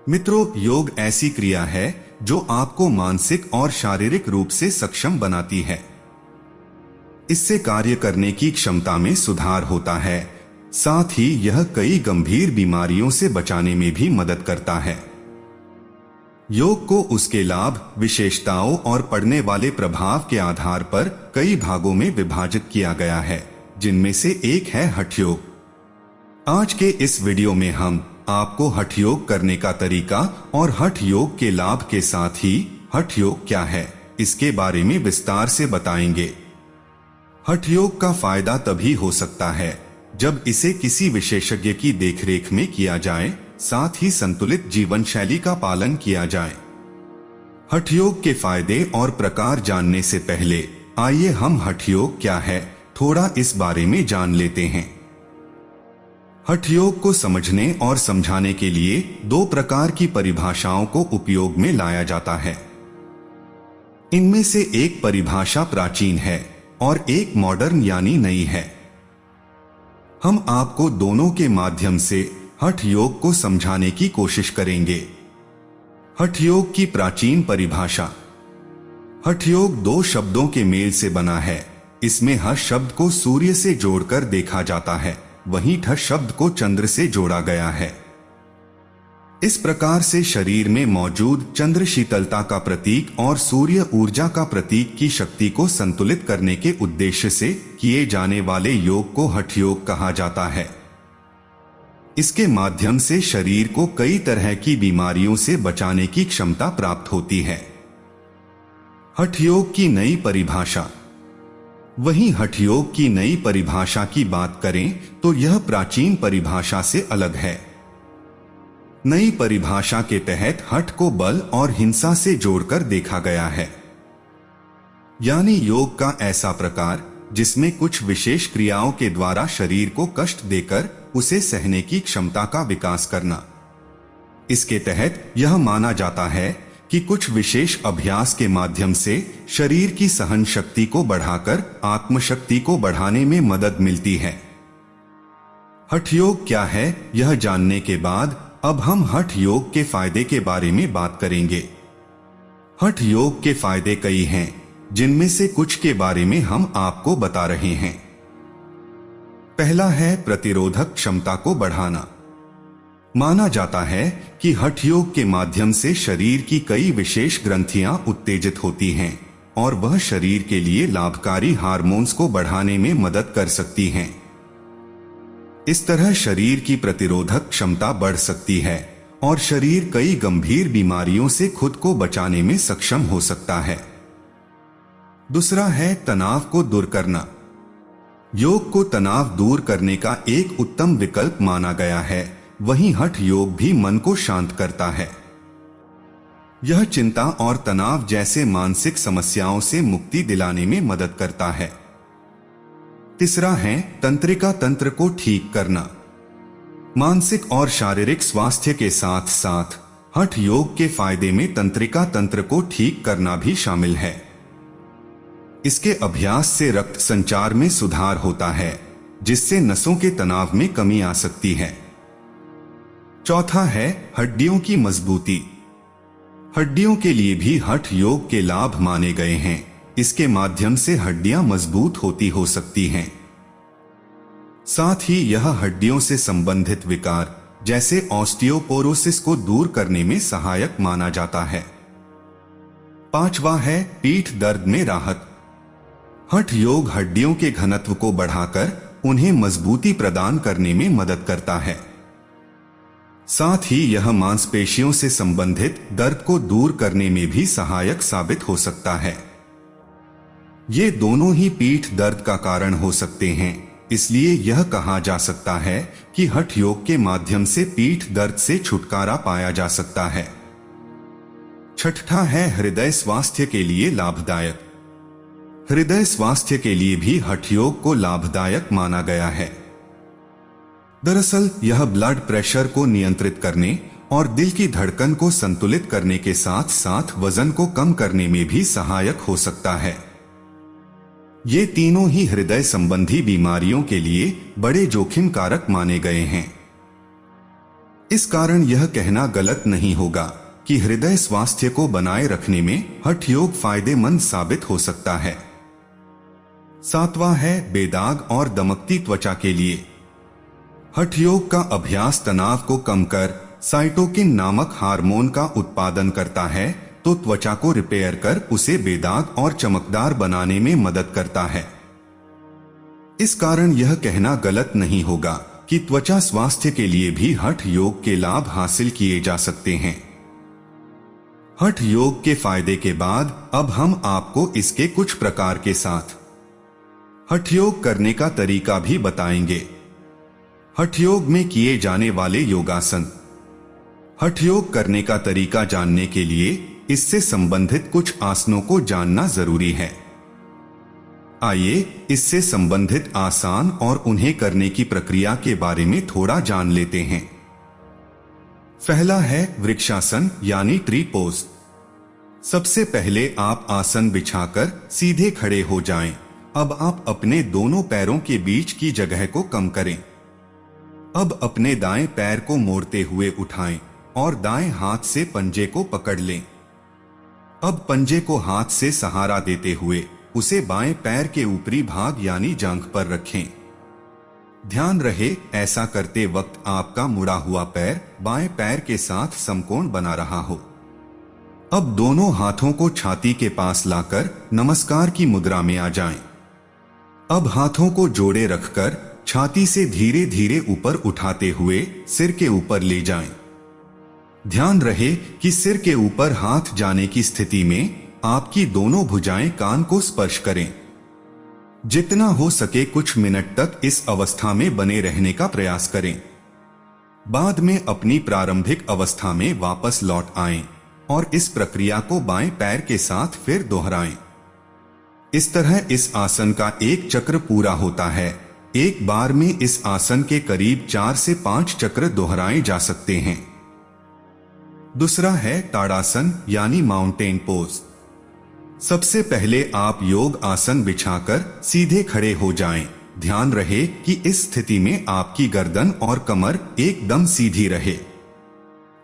मित्रों, योग ऐसी क्रिया है जो आपको मानसिक और शारीरिक रूप से सक्षम बनाती है। इससे कार्य करने की क्षमता में सुधार होता है। साथ ही यह कई गंभीर बीमारियों से बचाने में भी मदद करता है। योग को उसके लाभ, विशेषताओं और पड़ने वाले प्रभाव के आधार पर कई भागों में विभाजित किया गया है, जिनमें से एक है हठ योग। आज के इस वीडियो में हम आपको हठ योग करने का तरीका और हठ योग के लाभ के साथ ही हठ योग क्या है, इसके बारे में विस्तार से बताएंगे। हठ योग का फायदा तभी हो सकता है जब इसे किसी विशेषज्ञ की देखरेख में किया जाए, साथ ही संतुलित जीवन शैली का पालन किया जाए। हठ योग के फायदे और प्रकार जानने से पहले आइए हम हठ योग क्या है थोड़ा इस बारे में जान लेते हैं। हठ योग को समझने और समझाने के लिए दो प्रकार की परिभाषाओं को उपयोग में लाया जाता है। इनमें से एक परिभाषा प्राचीन है और एक मॉडर्न यानी नई है। हम आपको दोनों के माध्यम से हठ योग को समझाने की कोशिश करेंगे। हठ योग की प्राचीन परिभाषा। हठ योग दो शब्दों के मेल से बना है। इसमें ह शब्द को सूर्य से जोड़कर देखा जाता है, वहीं ठ शब्द को चंद्र से जोड़ा गया है। इस प्रकार से शरीर में मौजूद चंद्र शीतलता का प्रतीक और सूर्य ऊर्जा का प्रतीक की शक्ति को संतुलित करने के उद्देश्य से किए जाने वाले योग को हठ योग कहा जाता है। इसके माध्यम से शरीर को कई तरह की बीमारियों से बचाने की क्षमता प्राप्त होती है। हठ योग की नई परिभाषा। वहीं हठ योग की नई परिभाषा की बात करें तो यह प्राचीन परिभाषा से अलग है। नई परिभाषा के तहत हठ को बल और हिंसा से जोड़कर देखा गया है, यानी योग का ऐसा प्रकार जिसमें कुछ विशेष क्रियाओं के द्वारा शरीर को कष्ट देकर उसे सहने की क्षमता का विकास करना। इसके तहत यह माना जाता है कि कुछ विशेष अभ्यास के माध्यम से शरीर की सहन शक्ति को बढ़ाकर आत्मशक्ति को बढ़ाने में मदद मिलती है। हठ योग क्या है, यह जानने के बाद अब हम हठ योग के फायदे के बारे में बात करेंगे। हठ योग के फायदे कई हैं, जिनमें से कुछ के बारे में हम आपको बता रहे हैं। पहला है प्रतिरोधक क्षमता को बढ़ाना। माना जाता है कि हठ योग के माध्यम से शरीर की कई विशेष ग्रंथियां उत्तेजित होती हैं और वह शरीर के लिए लाभकारी हार्मोन्स को बढ़ाने में मदद कर सकती हैं। इस तरह शरीर की प्रतिरोधक क्षमता बढ़ सकती है और शरीर कई गंभीर बीमारियों से खुद को बचाने में सक्षम हो सकता है। दूसरा है तनाव को दूर करना। योग को तनाव दूर करने का एक उत्तम विकल्प माना गया है। वहीं हठ योग भी मन को शांत करता है। यह चिंता और तनाव जैसे मानसिक समस्याओं से मुक्ति दिलाने में मदद करता है। तीसरा है तंत्रिका तंत्र को ठीक करना। मानसिक और शारीरिक स्वास्थ्य के साथ साथ हठ योग के फायदे में तंत्रिका तंत्र को ठीक करना भी शामिल है। इसके अभ्यास से रक्त संचार में सुधार होता है, जिससे नसों के तनाव में कमी आ सकती है। चौथा है हड्डियों की मजबूती। हड्डियों के लिए भी हठ योग के लाभ माने गए हैं। इसके माध्यम से हड्डियां मजबूत हो सकती हैं। साथ ही यह हड्डियों से संबंधित विकार जैसे ऑस्टियोपोरोसिस को दूर करने में सहायक माना जाता है। पांचवा है पीठ दर्द में राहत। हठ योग हड्डियों के घनत्व को बढ़ाकर उन्हें मजबूती प्रदान करने में मदद करता है। साथ ही यह मांसपेशियों से संबंधित दर्द को दूर करने में भी सहायक साबित हो सकता है। ये दोनों ही पीठ दर्द का कारण हो सकते हैं, इसलिए यह कहा जा सकता है कि हठ योग के माध्यम से पीठ दर्द से छुटकारा पाया जा सकता है। छठा है हृदय स्वास्थ्य के लिए लाभदायक। हृदय स्वास्थ्य के लिए भी हठ योग को लाभदायक माना गया है। दरअसल यह ब्लड प्रेशर को नियंत्रित करने और दिल की धड़कन को संतुलित करने के साथ साथ वजन को कम करने में भी सहायक हो सकता है। ये तीनों ही हृदय संबंधी बीमारियों के लिए बड़े जोखिम कारक माने गए हैं। इस कारण यह कहना गलत नहीं होगा कि हृदय स्वास्थ्य को बनाए रखने में हठ योग फायदेमंद साबित हो सकता है। 7वां है बेदाग और दमकती त्वचा के लिए। हठ योग का अभ्यास तनाव को कम कर साइटोकिन नामक हार्मोन का उत्पादन करता है, तो त्वचा को रिपेयर कर उसे बेदाग और चमकदार बनाने में मदद करता है। इस कारण यह कहना गलत नहीं होगा कि त्वचा स्वास्थ्य के लिए भी हठ योग के लाभ हासिल किए जा सकते हैं। हठ योग के फायदे के बाद अब हम आपको इसके कुछ प्रकार के साथ हठ योग करने का तरीका भी बताएंगे। हठ योग में किए जाने वाले योगासन। हठ योग करने का तरीका जानने के लिए इससे संबंधित कुछ आसनों को जानना जरूरी है। आइए इससे संबंधित आसान और उन्हें करने की प्रक्रिया के बारे में थोड़ा जान लेते हैं। पहला है वृक्षासन यानी ट्री पोज। सबसे पहले आप आसन बिछाकर सीधे खड़े हो जाएं। अब आप अपने दोनों पैरों के बीच की जगह को कम करें। अब अपने दाएं पैर को मोड़ते हुए उठाएं और दाएं हाथ से पंजे को पकड़ लें। अब पंजे को हाथ से सहारा देते हुए उसे बाएं पैर के ऊपरी भाग यानी जांघ पर रखें। ध्यान रहे ऐसा करते वक्त आपका मुड़ा हुआ पैर बाएं पैर के साथ समकोण बना रहा हो। अब दोनों हाथों को छाती के पास लाकर नमस्कार की मुद्रा में आ जाएं। अब हाथों को जोड़े रखकर छाती से धीरे धीरे ऊपर उठाते हुए सिर के ऊपर ले जाएं। ध्यान रहे कि सिर के ऊपर हाथ जाने की स्थिति में आपकी दोनों भुजाएं कान को स्पर्श करें। जितना हो सके कुछ मिनट तक इस अवस्था में बने रहने का प्रयास करें। बाद में अपनी प्रारंभिक अवस्था में वापस लौट आएं और इस प्रक्रिया को बाएं पैर के साथ फिर दोहराएं। इस तरह इस आसन का एक चक्र पूरा होता है। एक बार में इस आसन के करीब 4 से 5 चक्र दोहराए जा सकते हैं। दूसरा है ताड़ासन यानी माउंटेन पोज। सबसे पहले आप योग आसन बिछाकर सीधे खड़े हो जाएं। ध्यान रहे कि इस स्थिति में आपकी गर्दन और कमर एकदम सीधी रहे।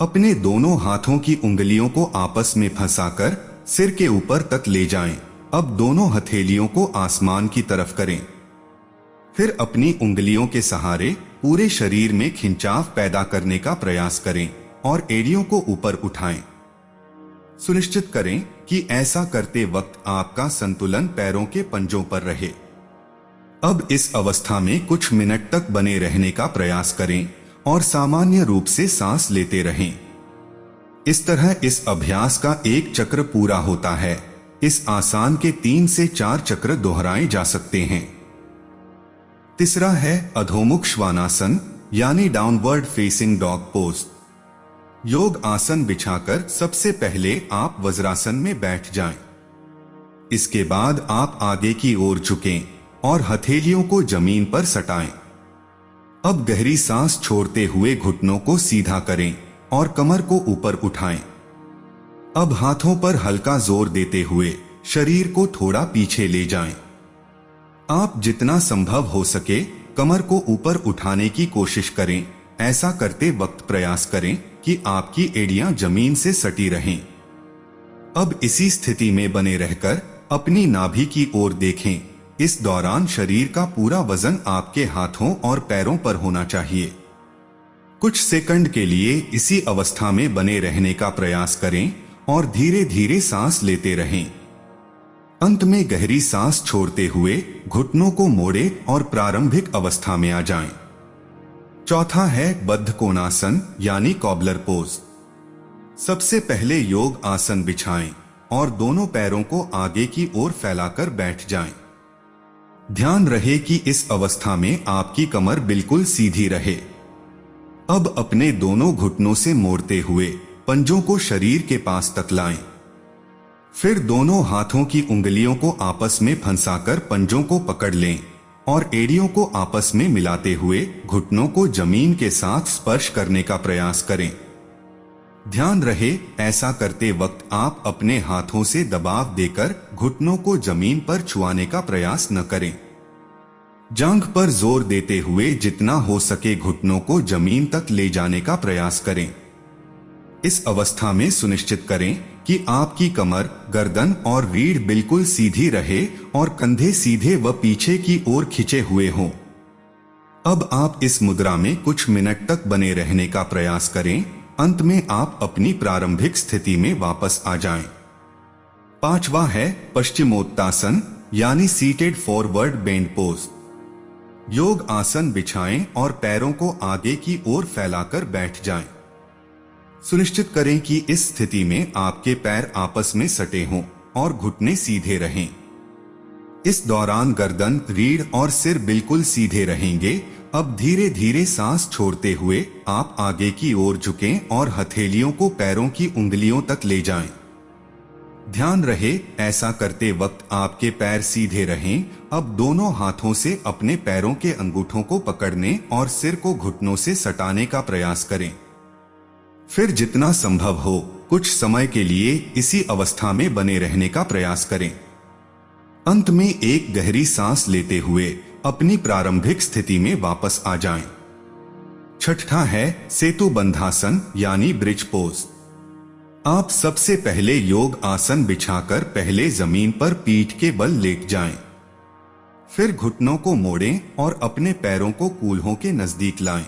अपने दोनों हाथों की उंगलियों को आपस में फंसाकर सिर के ऊपर तक ले जाएं। अब दोनों हथेलियों को आसमान की तरफ करें। फिर अपनी उंगलियों के सहारे पूरे शरीर में खिंचाव पैदा करने का प्रयास करें और एड़ियों को ऊपर उठाएं। सुनिश्चित करें कि ऐसा करते वक्त आपका संतुलन पैरों के पंजों पर रहे। अब इस अवस्था में कुछ मिनट तक बने रहने का प्रयास करें और सामान्य रूप से सांस लेते रहें। इस तरह इस अभ्यास का एक चक्र पूरा होता है। इस आसान के 3 से 4 चक्र दोहराए जा सकते हैं। तीसरा है अधोमुख श्वानासन यानी डाउनवर्ड फेसिंग डॉग पोज। योग आसन बिछाकर सबसे पहले आप वज्रासन में बैठ जाएं। इसके बाद आप आगे की ओर झुकें और हथेलियों को जमीन पर सटाएं। अब गहरी सांस छोड़ते हुए घुटनों को सीधा करें और कमर को ऊपर उठाएं। अब हाथों पर हल्का जोर देते हुए शरीर को थोड़ा पीछे ले जाएं। आप जितना संभव हो सके कमर को ऊपर उठाने की कोशिश करें। ऐसा करते वक्त प्रयास करें कि आपकी एड़ियां जमीन से सटी रहें। अब इसी स्थिति में बने रहकर अपनी नाभि की ओर देखें। इस दौरान शरीर का पूरा वजन आपके हाथों और पैरों पर होना चाहिए। कुछ सेकंड के लिए इसी अवस्था में बने रहने का प्रयास करें और धीरे धीरे सांस लेते रहें। अंत में गहरी सांस छोड़ते हुए घुटनों को मोड़े और प्रारंभिक अवस्था में आ जाएं। चौथा है बद्ध कोणासन यानी कॉबलर पोज। सबसे पहले योग आसन बिछाएं और दोनों पैरों को आगे की ओर फैलाकर बैठ जाएं। ध्यान रहे कि इस अवस्था में आपकी कमर बिल्कुल सीधी रहे। अब अपने दोनों घुटनों से मोड़ते हुए पंजों को शरीर के पास तक लाएं। फिर दोनों हाथों की उंगलियों को आपस में फंसाकर पंजों को पकड़ लें और एड़ियों को आपस में मिलाते हुए घुटनों को जमीन के साथ स्पर्श करने का प्रयास करें। ध्यान रहे ऐसा करते वक्त आप अपने हाथों से दबाव देकर घुटनों को जमीन पर छुआने का प्रयास न करें। जांघ पर जोर देते हुए जितना हो सके घुटनों को जमीन तक ले जाने का प्रयास करें। इस अवस्था में सुनिश्चित करें कि आपकी कमर, गर्दन और रीढ़ बिल्कुल सीधी रहे और कंधे सीधे व पीछे की ओर खिंचे हुए हों। अब आप इस मुद्रा में कुछ मिनट तक बने रहने का प्रयास करें। अंत में आप अपनी प्रारंभिक स्थिति में वापस आ जाएं। 5वां है पश्चिमोत्तासन यानी सीटेड फॉरवर्ड बेंड पोज। योग आसन बिछाएं और पैरों को आगे की ओर फैलाकर बैठ जाएं। सुनिश्चित करें कि इस स्थिति में आपके पैर आपस में सटे हों और घुटने सीधे रहें। इस दौरान गर्दन, रीढ़ और सिर बिल्कुल सीधे रहेंगे। अब धीरे धीरे सांस छोड़ते हुए आप आगे की ओर झुकें और हथेलियों को पैरों की उंगलियों तक ले जाएं। ध्यान रहे, ऐसा करते वक्त आपके पैर सीधे रहें। अब दोनों हाथों से अपने पैरों के अंगूठों को पकड़ने और सिर को घुटनों से सटाने का प्रयास करें। फिर जितना संभव हो कुछ समय के लिए इसी अवस्था में बने रहने का प्रयास करें। अंत में एक गहरी सांस लेते हुए अपनी प्रारंभिक स्थिति में वापस आ जाएं। 6वां है सेतु बंधासन यानी ब्रिज पोज। आप सबसे पहले योग आसन बिछाकर पहले जमीन पर पीठ के बल लेट जाएं। फिर घुटनों को मोड़ें और अपने पैरों को कूल्हों के नजदीक लाएं।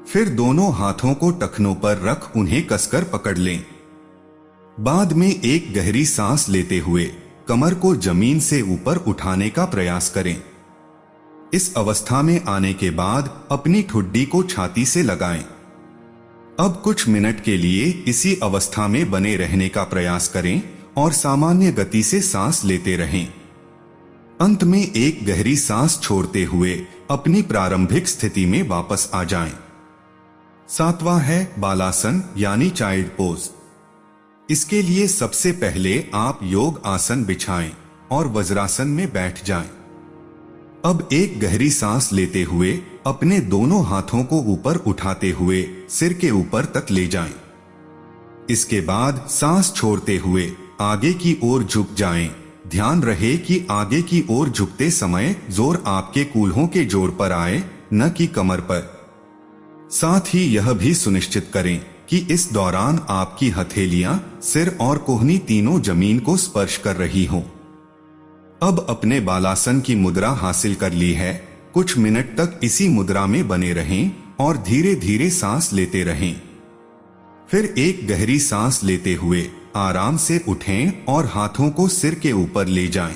फिर दोनों हाथों को टखनों पर रख उन्हें कसकर पकड़ लें। बाद में एक गहरी सांस लेते हुए कमर को जमीन से ऊपर उठाने का प्रयास करें। इस अवस्था में आने के बाद अपनी ठुड्डी को छाती से लगाएं। अब कुछ मिनट के लिए इसी अवस्था में बने रहने का प्रयास करें और सामान्य गति से सांस लेते रहें। अंत में एक गहरी सांस छोड़ते हुए अपनी प्रारंभिक स्थिति में वापस आ जाएं। 7वां है बालासन यानी चाइल्ड पोज। इसके लिए सबसे पहले आप योग आसन बिछाएं और वज्रासन में बैठ जाएं। अब एक गहरी सांस लेते हुए अपने दोनों हाथों को ऊपर उठाते हुए सिर के ऊपर तक ले जाएं। इसके बाद सांस छोड़ते हुए आगे की ओर झुक जाएं। ध्यान रहे कि आगे की ओर झुकते समय जोर आपके कूल्हों के जोड़ पर आए, न कि कमर पर। साथ ही यह भी सुनिश्चित करें कि इस दौरान आपकी हथेलियां, सिर और कोहनी तीनों जमीन को स्पर्श कर रही हों। अब अपने बालासन की मुद्रा हासिल कर ली है। कुछ मिनट तक इसी मुद्रा में बने रहें और धीरे धीरे सांस लेते रहें। फिर एक गहरी सांस लेते हुए आराम से उठें और हाथों को सिर के ऊपर ले जाएं।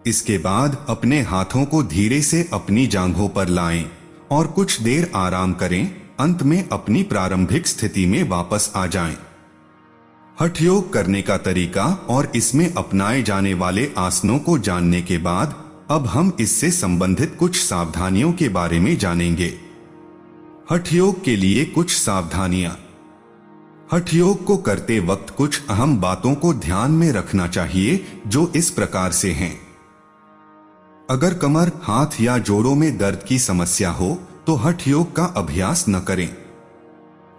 इसके बाद अपने हाथों को धीरे से अपनी जांघों पर लाएं और कुछ देर आराम करें। अंत में अपनी प्रारंभिक स्थिति में वापस आ जाएं। हठ योग करने का तरीका और इसमें अपनाए जाने वाले आसनों को जानने के बाद अब हम इससे संबंधित कुछ सावधानियों के बारे में जानेंगे। हठ योग के लिए कुछ सावधानियां। हठ योग को करते वक्त कुछ अहम बातों को ध्यान में रखना चाहिए, जो इस प्रकार से हैं। अगर कमर, हाथ या जोड़ों में दर्द की समस्या हो तो हठ योग का अभ्यास न करें।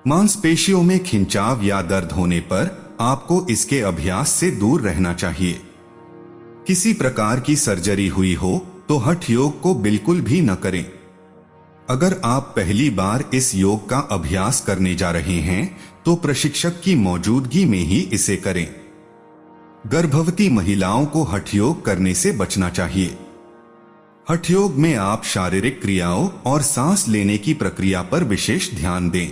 मांसपेशियों में खिंचाव या दर्द होने पर आपको इसके अभ्यास से दूर रहना चाहिए। किसी प्रकार की सर्जरी हुई हो तो हठ योग को बिल्कुल भी न करें। अगर आप पहली बार इस योग का अभ्यास करने जा रहे हैं तो प्रशिक्षक की मौजूदगी में ही इसे करें। गर्भवती महिलाओं को हठ योग करने से बचना चाहिए। हठ योग में आप शारीरिक क्रियाओं और सांस लेने की प्रक्रिया पर विशेष ध्यान दें।